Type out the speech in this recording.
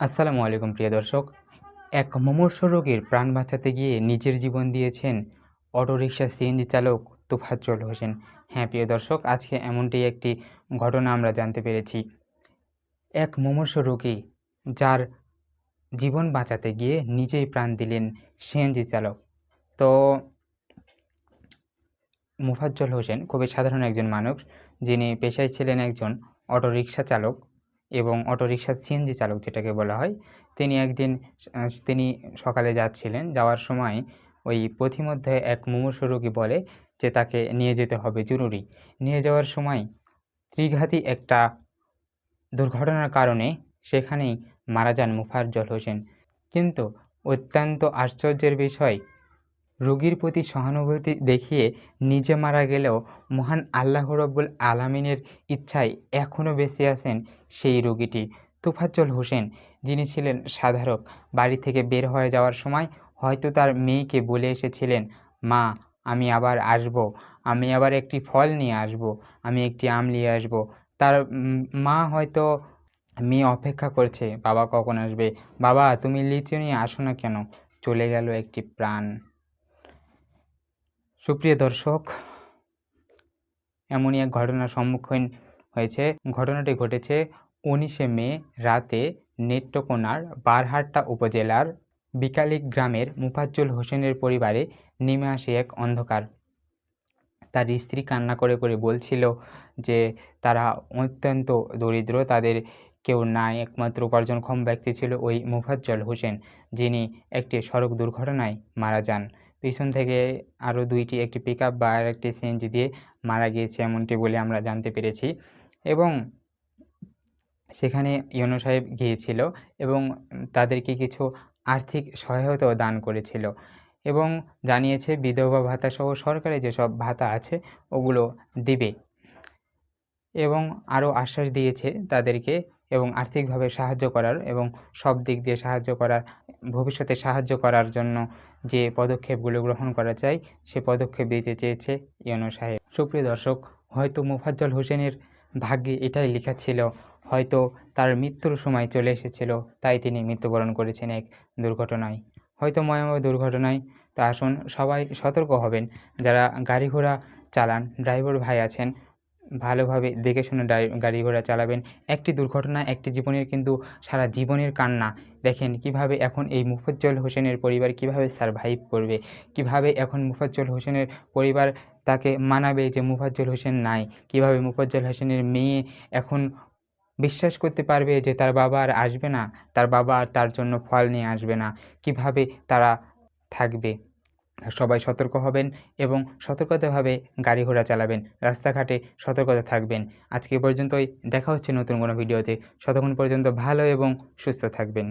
আসসালামু আলাইকুম প্রিয় দর্শক। এক মুমূর্ষু রোগীর প্রাণ বাঁচাতে গিয়ে নিজের জীবন দিয়েছেন অটোরিকশা সিএনজি চালক তোফাজ্জল হোসেন। হ্যাঁ প্রিয় দর্শক, আজকে এমনটি একটি ঘটনা আমরা জানতে পেরেছি। এক মুমূর্ষু রোগী যার জীবন বাঁচাতে গিয়ে নিজেই প্রাণ দিলেন সিএনজি চালক। তো মোফাজ্জল হোসেন খুবই সাধারণ একজন মানুষ, যিনি পেশায় ছিলেন একজন অটোরিকশা চালক এবং অটোরিকশা সিএনজি চালক যেটাকে বলা হয়। তিনি একদিন তিনি সকালে যাচ্ছিলেন, যাওয়ার সময় ওই পথিমধ্যে এক মুমূর্ষু রোগী বলে যে তাকে নিয়ে যেতে হবে জরুরি। নিয়ে যাওয়ার সময় ত্রিঘাতী একটা দুর্ঘটনার কারণে সেখানেই মারা যান মোফাজ্জল হোসেন। কিন্তু অত্যন্ত আশ্চর্যের বিষয়, রোগীর প্রতি সহানুভূতি দেখিয়ে নিজে মারা গেলেও মহান আল্লাহ রব্বুল আলামিনের ইচ্ছায় এখনও বেঁচে আছেন সেই রোগীটি তোফাজ্জল হোসেন, যিনি ছিলেন সাধারণ। বাড়ি থেকে বের হয়ে যাওয়ার সময় হয়তো তার মেয়েকে বলে এসেছিলেন, মা আমি আবার আসব, আমি আবার একটি ফল নিয়ে আসব, আমি একটি আম নিয়ে আসব। তার মা হয়তো মেয়ে অপেক্ষা করছে বাবা কখন আসবে, বাবা তুমি লিচু নিয়ে আসো না কেন। চলে গেল একটি প্রাণ। সুপ্রিয় দর্শক, এমনই এক ঘটনার সম্মুখীন হয়েছে। ঘটনাটি ঘটেছে 19শে মে রাতে নেত্রকোনার বারহাট্টা উপজেলার বিকালিক গ্রামের মোফাজ্জল হোসেনের পরিবারে নেমে আসে এক অন্ধকার। তার স্ত্রী কান্না করে করে বলছিল যে তারা অত্যন্ত দরিদ্র, তাদের কেউ নাই, একমাত্র উপার্জনক্ষম ব্যক্তি ছিল ওই মোফাজ্জল হোসেন, যিনি একটি সড়ক দুর্ঘটনায় মারা যান। পিছন থেকে আরও দুইটি, একটি পিকআপ বা আর একটি সিএনজি দিয়ে মারা গিয়েছে এমনটি বলে আমরা জানতে পেরেছি। এবং সেখানে ইউনো সাহেব গিয়েছিল এবং তাদেরকে কিছু আর্থিক সহায়তাও দান করেছিল এবং জানিয়েছে বিধবা ভাতা সহ সরকারি যেসব ভাতা আছে ওগুলো দিবে এবং আরও আশ্বাস দিয়েছে তাদেরকে এবং আর্থিকভাবে সাহায্য করার এবং সব দিক দিয়ে সাহায্য করার, ভবিষ্যতে সাহায্য করার জন্য যে পদক্ষেপগুলো গ্রহণ করা চাই সে পদক্ষেপ দিতে চেয়েছে ইউনো সাহেব। সুপ্রিয় দর্শক, হয়তো মোফাজ্জল হোসেনের ভাগ্যে এটাই লেখা ছিল, হয়তো তার মৃত্যুর সময় চলে এসেছিল, তাই তিনি মৃত্যুবরণ করেছেন এক দুর্ঘটনায়, হয়তো ভয়াবহ দুর্ঘটনায়। তা আসুন সবাই সতর্ক হবেন, যারা গাড়ি ঘোড়া চালান, ড্রাইভার ভাই আছেন, ভালোভাবে দেখে শুনে গাড়ি ঘোড়া চালাবেন। একটি দুর্ঘটনা একটি জীবনের কিন্তু সারা জীবনের কান্না। দেখেন কিভাবে এখন এই মোফাজ্জল হোসেনের পরিবার কিভাবে সারভাইভ করবে, কিভাবে এখন মোফাজ্জল হোসেনের পরিবার তাকে মানাবে যে মোফাজ্জল হোসেন নাই, কিভাবে মোফাজ্জল হোসেনের মেয়ে এখন বিশ্বাস করতে পারবে যে তার বাবা আর আসবে না, তার বাবা আর তার জন্য ফল নিয়ে আসবে না, কিভাবে তারা থাকবে। সবাই সতর্ক হবেন এবং সতর্কতাভাবে গাড়ি ঘোড়া চালাবেন, রাস্তাঘাটে সতর্কতা থাকবেন। আজকে পর্যন্তই, দেখা হচ্ছে নতুন কোনো ভিডিওতে। ততক্ষণ পর্যন্ত ভালো এবং সুস্থ থাকবেন।